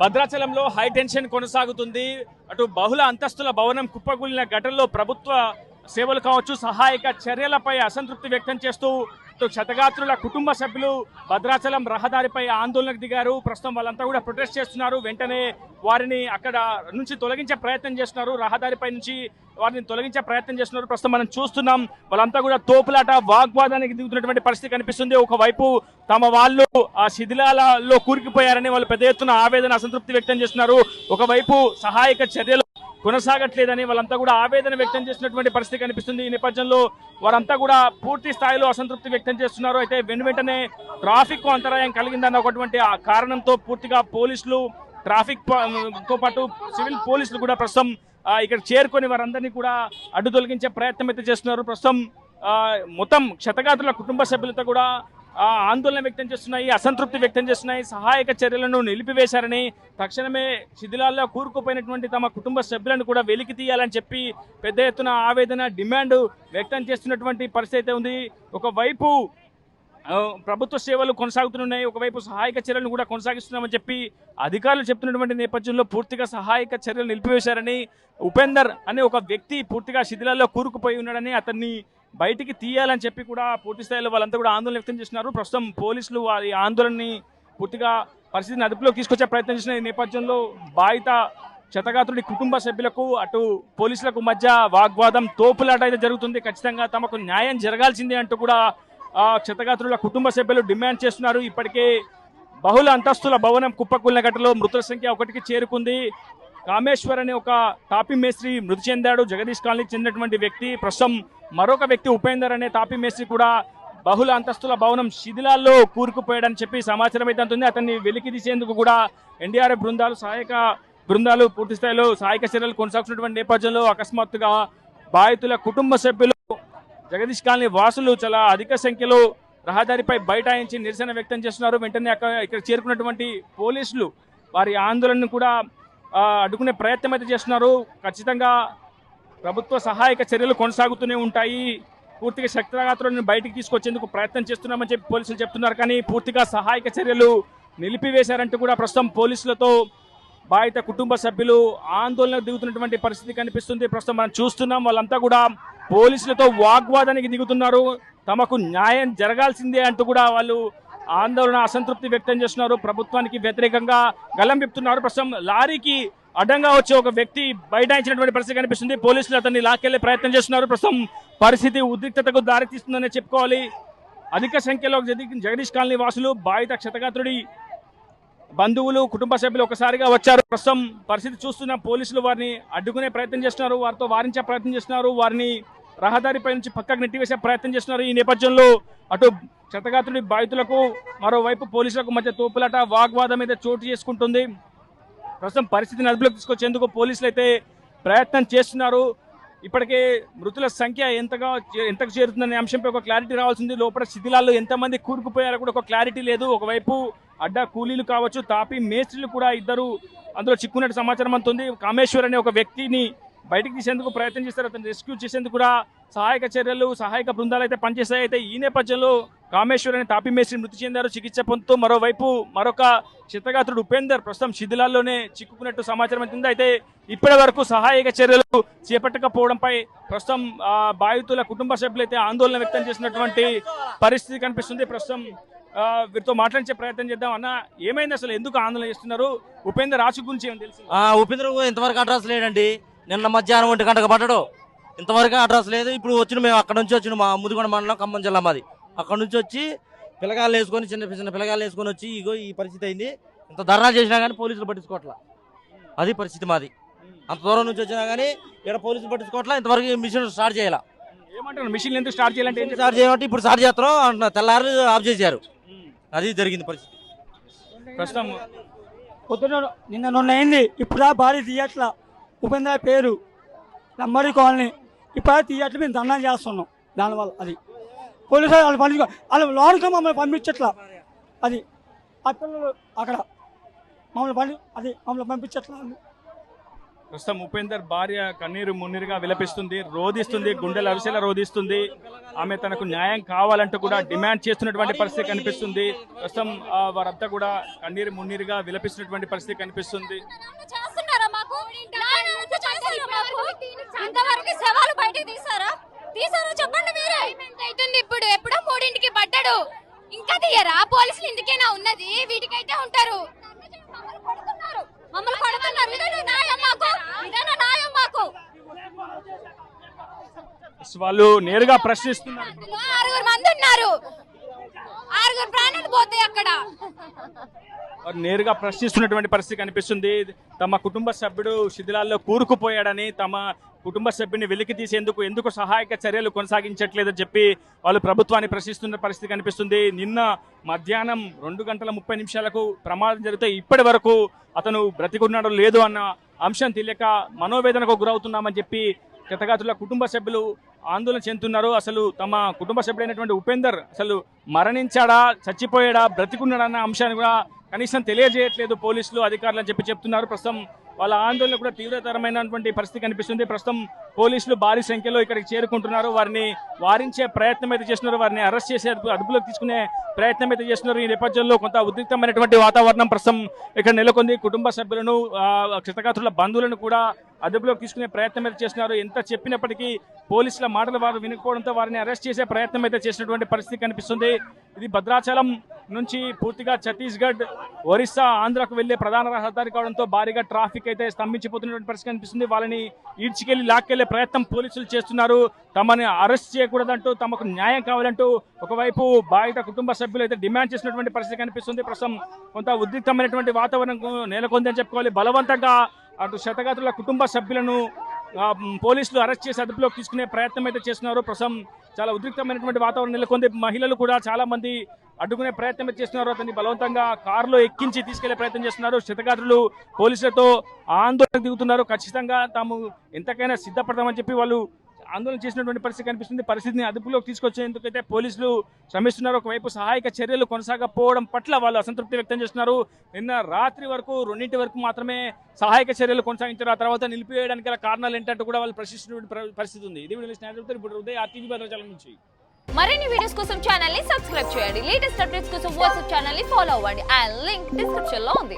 భద్రాచలంలో high tension కొనసాగుతుంది. అటు బహుళ అంతస్తుల భవనం కుప్పకూలిన ఘటనలో ప్రభుత్వ సేవలు కావచ్చు, సహాయక చర్యలపై అసంతృప్తి వ్యక్తం చేస్తూ క్షతగాత్రుల కుటుంబ సభ్యులు భద్రాచలం రహదారిపై ఆందోళనకు దిగారు. ప్రస్తుతం వాళ్ళంతా కూడా ప్రొటెస్ట్ చేస్తున్నారు. వెంటనే వారిని అక్కడ నుంచి తొలగించే ప్రయత్నం చేస్తున్నారు. రహదారిపై నుంచి వారిని తొలగించే ప్రయత్నం చేస్తున్నారు. ప్రస్తుతం మనం చూస్తున్నాం వాళ్ళంతా కూడా తోపులాట వాగ్వాదానికి దిగుతున్నటువంటి పరిస్థితి కనిపిస్తుంది. ఒకవైపు తమ వాళ్ళు ఆ శిథిలాలలో కూరుకుపోయారని వాళ్ళు పెద్ద ఎత్తున ఆవేదన అసంతృప్తి వ్యక్తం చేస్తున్నారు. ఒకవైపు సహాయక చర్యలు కొనసాగట్లేదని వాళ్ళంతా కూడా ఆవేదన వ్యక్తం చేసినటువంటి పరిస్థితి కనిపిస్తుంది. ఈ నేపథ్యంలో వారంతా కూడా పూర్తి స్థాయిలో అసంతృప్తి వ్యక్తం చేస్తున్నారు. అయితే వెంటనే ట్రాఫిక్ అంతరాయం కలిగిందన్న ఒకటువంటి ఆ కారణంతో పూర్తిగా పోలీసులు, ట్రాఫిక్ తో పాటు సివిల్ పోలీసులు కూడా ప్రస్తుతం ఇక్కడ చేరుకొని వారందరినీ కూడా అడ్డు తొలగించే ప్రయత్నం అయితే చేస్తున్నారు. ప్రస్తుతం మొత్తం క్షతగాత్రుల కుటుంబ సభ్యులతో కూడా ఆందోళన వ్యక్తం చేస్తున్నాయి, అసంతృప్తి వ్యక్తం చేస్తున్నాయి. సహాయక చర్యలను నిలిపివేశారని, తక్షణమే శిథిలాల్లో కూరుకుపోయినటువంటి తమ కుటుంబ సభ్యులను కూడా వెలికి తీయాలని చెప్పి పెద్ద ఎత్తున ఆవేదన, డిమాండ్ వ్యక్తం చేస్తున్నటువంటి పరిస్థితి ఉంది. ఒకవైపు ప్రభుత్వ సేవలు కొనసాగుతున్నాయి, ఒకవైపు సహాయక చర్యలను కూడా కొనసాగిస్తున్నామని చెప్పి అధికారులు చెప్తున్నటువంటి నేపథ్యంలో పూర్తిగా సహాయక చర్యలు నిలిపివేశారని, ఉపేందర్ అనే ఒక వ్యక్తి పూర్తిగా శిథిలాల్లో కూరుకుపోయి ఉన్నాడని, అతన్ని బయటికి తీయాలని చెప్పి కూడా పూర్తి స్థాయిలో వాళ్ళంతా కూడా ఆందోళన వ్యక్తం చేస్తున్నారు. ప్రస్తుతం పోలీసులు వారి ఆందోళనని పూర్తిగా పరిస్థితిని అదుపులోకి తీసుకొచ్చే ప్రయత్నం చేసిన ఈ నేపథ్యంలో బాధిత క్షతగాత్రుడి కుటుంబ సభ్యులకు అటు పోలీసులకు మధ్య వాగ్వాదం, తోపులాట అయితే జరుగుతుంది. ఖచ్చితంగా తమకు న్యాయం జరగాల్సిందే అంటూ కూడా క్షతగాత్రుల కుటుంబ సభ్యులు డిమాండ్ చేస్తున్నారు. ఇప్పటికే బహుళ అంతస్తుల భవనం కుప్పకూలిన ఘటనలో మృతుల సంఖ్య 1కి చేరుకుంది. కామేశ్వర్ అనే ఒక తాపీ మేస్త్రి మృతి చెందాడు. జగదీష్ కాలనీకి చెందినటువంటి వ్యక్తి. ప్రస్తుతం మరొక వ్యక్తి ఉపేందర్ అనే తాపీ మేస్త్రి కూడా బహుళ అంతస్తుల భవనం శిథిలాల్లో కూరుకుపోయాడని చెప్పి సమాచారం అయితే అందుతుంది. అతన్ని వెలికి తీసేందుకు కూడా ఎన్డీఆర్ఎఫ్ బృందాలు, సహాయక బృందాలు పూర్తి స్థాయిలో సహాయక చర్యలు కొనసాగుతున్నటువంటి నేపథ్యంలో అకస్మాత్తుగా బాధితుల కుటుంబ సభ్యులు, జగదీష్ కాలనీ వాసులు చాలా అధిక సంఖ్యలో రహదారిపై బైఠాయించి నిరసన వ్యక్తం చేస్తున్నారు. వెంటనే ఇక్కడ చేరుకున్నటువంటి పోలీసులు వారి ఆందోళనను కూడా అడ్డుకునే ప్రయత్నం అయితే చేస్తున్నారు. ఖచ్చితంగా ప్రభుత్వ సహాయక చర్యలు కొనసాగుతూనే ఉంటాయి. పూర్తిగా క్షతగాత్రులను బయటికి తీసుకొచ్చేందుకు ప్రయత్నం చేస్తున్నామని చెప్పి పోలీసులు చెప్తున్నారు. కానీ పూర్తిగా సహాయక చర్యలు నిలిపివేశారంటూ కూడా ప్రస్తుతం పోలీసులతో బాధిత కుటుంబ సభ్యులు ఆందోళనకు దిగుతున్నటువంటి పరిస్థితి కనిపిస్తుంది. ప్రస్తుతం మనం చూస్తున్నాం వాళ్ళంతా కూడా పోలీసులతో వాగ్వాదానికి దిగుతున్నారు. తమకు న్యాయం జరగాల్సిందే అంటూ కూడా వాళ్ళు ఆందోళన, అసంతృప్తి వ్యక్తం చేస్తున్నారు. ప్రభుత్వానికి వ్యతిరేకంగా గలం విప్పుతున్నారు. ప్రస్తుతం లారీకి అడ్డంగా వచ్చే ఒక వ్యక్తి బైఠాయించినటువంటి పరిస్థితి కనిపిస్తుంది. పోలీసులు అతన్ని లాక్కెళ్లే ప్రయత్నం చేస్తున్నారు. ప్రస్తుతం పరిస్థితి ఉద్రిక్తతకు దారితీస్తుందనే చెప్పుకోవాలి. అధిక సంఖ్యలో జగదీష్ కాలనీ వాసులు, బాధిత క్షతగాత్రుడి బంధువులు, కుటుంబ సభ్యులు ఒకసారిగా వచ్చారు. ప్రస్తుతం పరిస్థితి చూస్తున్న పోలీసులు వారిని అడ్డుకునే ప్రయత్నం చేస్తున్నారు, వారితో వారించే ప్రయత్నం చేస్తున్నారు, వారిని రహదారిపై నుంచి పక్కకు నెట్టివేసే ప్రయత్నం చేస్తున్నారు. ఈ నేపథ్యంలో అటు క్షతగాత్రుడి బాధితులకు, మరోవైపు పోలీసులకు మధ్య తోపులాట, వాగ్వాదం అయితే చోటు చేసుకుంటుంది. ప్రస్తుతం పరిస్థితిని అదుపులోకి తీసుకొచ్చేందుకు పోలీసులు అయితే ప్రయత్నం చేస్తున్నారు. ఇప్పటికే మృతుల సంఖ్య ఎంతకు చేరుతుందనే అంశంపై ఒక క్లారిటీ రావాల్సింది. లోపల శిథిలాల్లో ఎంతమంది కూరుకుపోయారో కూడా ఒక క్లారిటీ లేదు. ఒకవైపు అడ్డా కూలీలు కావచ్చు, తాపీ మేస్త్రీలు కూడా ఇద్దరు అందులో చిక్కున్నట్టు సమాచారం అందుతుంది. కామేశ్వర్ అనే ఒక వ్యక్తిని బయటికి తీసేందుకు ప్రయత్నం చేస్తారు. అతను రెస్క్యూ చేసేందుకు కూడా సహాయక చర్యలు, సహాయక బృందాలు అయితే పనిచేస్తాయి. అయితే ఈ నేపథ్యంలో కామేశ్వర్ అనే తాపీ మేస్త్రి మృతి చెందారు, చికిత్స పొందుతూ. మరోవైపు మరొక క్షతగాత్రుడు ఉపేందర్ ప్రస్తుతం శిథిలాల్లోనే చిక్కుకున్నట్టు సమాచారం అవుతుంది. అయితే ఇప్పటి వరకు సహాయక చర్యలు చేపట్టకపోవడంపై ప్రస్తుతం బాధితుల కుటుంబ సభ్యులు అయితే ఆందోళన వ్యక్తం చేసినటువంటి పరిస్థితి కనిపిస్తుంది. ప్రస్తుతం వీరితో మాట్లాడించే ప్రయత్నం చేద్దాం. అన్న, ఏమైంది అసలు, ఎందుకు ఆందోళన చేస్తున్నారు? ఉపేందర్ రాజు గురించి ఏమైనా తెలుసు? ఉపేందర్ ఇంతవరకు అడ్రస్ లేడండి. నిన్న మధ్యాహ్నం 1 గంటకు పడ్డాడు, ఇంతవరకు అడ్రస్ లేదు. ఇప్పుడు మేము అక్కడ నుంచి వచ్చిన మా ముదిగొండ మండలం, ఖమ్మం జిల్లా మాది. అక్కడ నుంచి వచ్చి పిల్లగాళ్ళు వేసుకొని, చిన్న పిల్లగాళ్ళు వేసుకొని వచ్చి ఇగో ఈ పరిస్థితి అయింది. ఇంత ధర్నా చేసినా కానీ పోలీసులు పట్టించుకోవట్లా. అది పరిస్థితి మాది. అంత దూరం నుంచి వచ్చినా కానీ ఇక్కడ పోలీసులు పట్టించుకోవట్లా. ఇంతవరకు మిషన్ స్టార్ట్ చేయాల. ఏమంటారు, మిషన్ ఎందుకు స్టార్ట్ చేయాలంటే? స్టార్ట్ చేయమంటే ఇప్పుడు స్టార్ట్ చేస్తున్నాం అంటున్నారు. తెల్లారు ఆఫ్ చేశారు. అది జరిగింది పరిస్థితి. ప్రస్తుతం పొద్దున నిన్న అయింది. ఇప్పుడు భారీ తీయట్ల ఉపేంద్ర పేరు నంబరి కాలనీ ఇప్పుడు తీయట్లు మేము ధర్నా చేస్తున్నాం. దానివల్ల అది పోలీసు వాళ్ళు పంపించుకో, వాళ్ళు లోనికి మమ్మల్ని పంపించట్లా. అది ఆ పిల్లలు అక్కడ మమ్మల్ని మమ్మల్ని పంపించట్లా. ప్రస్తుతం ఉపేందర్ భార్య కన్నీరు మున్నీరుగా విలపిస్తుంది, రోధిస్తుంది, గుండెలు అరిసెలా రోధిస్తుంది. ఆమె తనకు న్యాయం కావాలంటూ కూడా డిమాండ్ చేస్తున్నటువంటి పరిస్థితి కనిపిస్తుంది. ప్రస్తుతం వారంతా కూడా కన్నీరు మున్నీరుగా విలపిస్తున్నటువంటి పరిస్థితి కనిపిస్తుంది. చేస్తున్నారా మాకు? ఇంతవరకు శవాలు బయటకు తీసారా చెప్పండి మీరే. అవుతుంది ఇప్పుడు, ఎప్పుడో 3ంటికి పడ్డాడు, ఇంకా తీయరా? పోలీసులు ఇందుకేనా ఉన్నది? వీటికైతే ఉంటారు. మమ్మల్ని కొడుతున్నారు. ఇదేనా న్యాయం మాకు? ఇదేనా న్యాయం మాకు? వాళ్ళు నేరుగా ప్రశ్నిస్తున్నారు. 6 మంది ఉన్నారు, 6 ప్రాణాలు పోతాయి అక్కడ. వారు నేరుగా ప్రశ్నిస్తున్నటువంటి పరిస్థితి కనిపిస్తుంది. తమ కుటుంబ సభ్యుడు శిథిలాల్లో కూరుకుపోయాడని, తమ కుటుంబ సభ్యుని వెలికి తీసేందుకు ఎందుకు సహాయక చర్యలు కొనసాగించట్లేదని చెప్పి వాళ్ళు ప్రభుత్వాన్ని ప్రశ్నిస్తున్న పరిస్థితి కనిపిస్తుంది. నిన్న మధ్యాహ్నం 2:30 ప్రమాదం జరిగితే ఇప్పటి వరకు అతను బ్రతికున్నాడో లేదు అన్న అంశం తెలియక మనోవేదనకు గురవుతున్నామని చెప్పి క్షతగాత్రుల కుటుంబ సభ్యులు ఆందోళన చెందుతున్నారు. అసలు తమ కుటుంబ సభ్యుడైనటువంటి ఉపేందర్ అసలు మరణించాడా, చచ్చిపోయాడా, బ్రతికున్నాడా అన్న అంశాన్ని కూడా కనీసం తెలియజేయట్లేదు పోలీసులు, అధికారులు అని చెప్పి చెప్తున్నారు. ప్రస్తుతం వాళ్ళ ఆందోళన కూడా తీవ్రతరమైనటువంటి పరిస్థితి కనిపిస్తుంది. ప్రస్తుతం పోలీసులు భారీ సంఖ్యలో ఇక్కడికి చేరుకుంటున్నారు. వారిని వారించే ప్రయత్నం అయితే చేస్తున్నారు, వారిని అరెస్ట్ చేసే అదుపులోకి తీసుకునే ప్రయత్నం అయితే చేస్తున్నారు. ఈ నేపథ్యంలో కొంత ఉద్రిక్తమైనటువంటి వాతావరణం ప్రస్తుతం ఇక్కడ నెలకొంది. కుటుంబ సభ్యులను, క్షతగాత్రుల బంధువులను కూడా అదుపులోకి తీసుకునే ప్రయత్నం అయితే చేస్తున్నారు. ఎంత చెప్పినప్పటికీ పోలీసుల మాటలు వారు వినకపోవడంతో వారిని అరెస్ట్ చేసే ప్రయత్నం అయితే చేసినటువంటి పరిస్థితి కనిపిస్తుంది. ఇది భద్రాచలం నుంచి పూర్తిగా ఛత్తీస్గఢ్, ఒరిస్సా, ఆంధ్రాకు వెళ్లే ప్రధాన రహదారి కావడంతో భారీగా ట్రాఫిక్ అయితే స్తంభించిపోతున్నటువంటి పరిస్థితి కనిపిస్తుంది. వాళ్ళని ఈడ్చికెళ్లి లాక్కెళ్లే ప్రయత్నం పోలీసులు చేస్తున్నారు. తమని అరెస్ట్ చేయకూడదంటూ, తమకు న్యాయం కావాలంటూ ఒకవైపు బాధిత కుటుంబ సభ్యులు అయితే డిమాండ్ చేసినటువంటి పరిస్థితి కనిపిస్తుంది. ప్రస్తుతం కొంత ఉద్రిక్తమైనటువంటి వాతావరణం నెలకొందని చెప్పుకోవాలి. బలవంతంగా అటు క్షతగాత్రుల కుటుంబ సభ్యులను పోలీసులు అరెస్ట్ చేసి అదుపులోకి తీసుకునే ప్రయత్నం అయితే చేస్తున్నారు. ప్రస్తుతం చాలా ఉద్రిక్తమైనటువంటి వాతావరణం నెలకొంది. మహిళలు కూడా చాలా మంది అడ్డుకునే ప్రయత్నం అయితే చేస్తున్నారు. అతన్ని బలవంతంగా కారులో ఎక్కించి తీసుకెళ్లే ప్రయత్నం చేస్తున్నారు. క్షతగాత్రులు పోలీసులతో ఆందోళన దిగుతున్నారు. ఖచ్చితంగా తాము ఎంతకైనా సిద్ధపడతామని చెప్పి వాళ్ళు ఆందోళన చేసినటువంటి పరిస్థితి కనిపిస్తుంది. పరిస్థితిని అదుపులోకి తీసుకొచ్చేందుకైతే పోలీసులు శ్రమిస్తున్నారు. ఒకవైపు సహాయక చర్యలు కొనసాగకపోవడం పట్ల వాళ్ళు అసంతృప్తి వ్యక్తం చేస్తున్నారు. నిన్న రాత్రి వరకు 2 వరకు మాత్రమే సహాయక చర్యలు కొనసాగించారు. ఆ తర్వాత నిలిపివేయడానికి గల కారణాలు ఏంటంటే కూడా వాళ్ళు ప్రశ్నిస్తున్నటువంటి పరిస్థితి ఉంది. ఇది ఇప్పుడు ఉదయం RTV భద్రాచలం నుంచి. మరిన్ని వీడియోస్ కోసం ఛానల్ ని సబ్స్క్రైబ్ చేయండి. లేటెస్ట్ అప్డేట్స్ కోసం వాట్సాప్ ఛానల్ ని ఫాలో అవ్వండి. ఆ లింక్ డిస్క్రిప్షన్ లో ఉంది.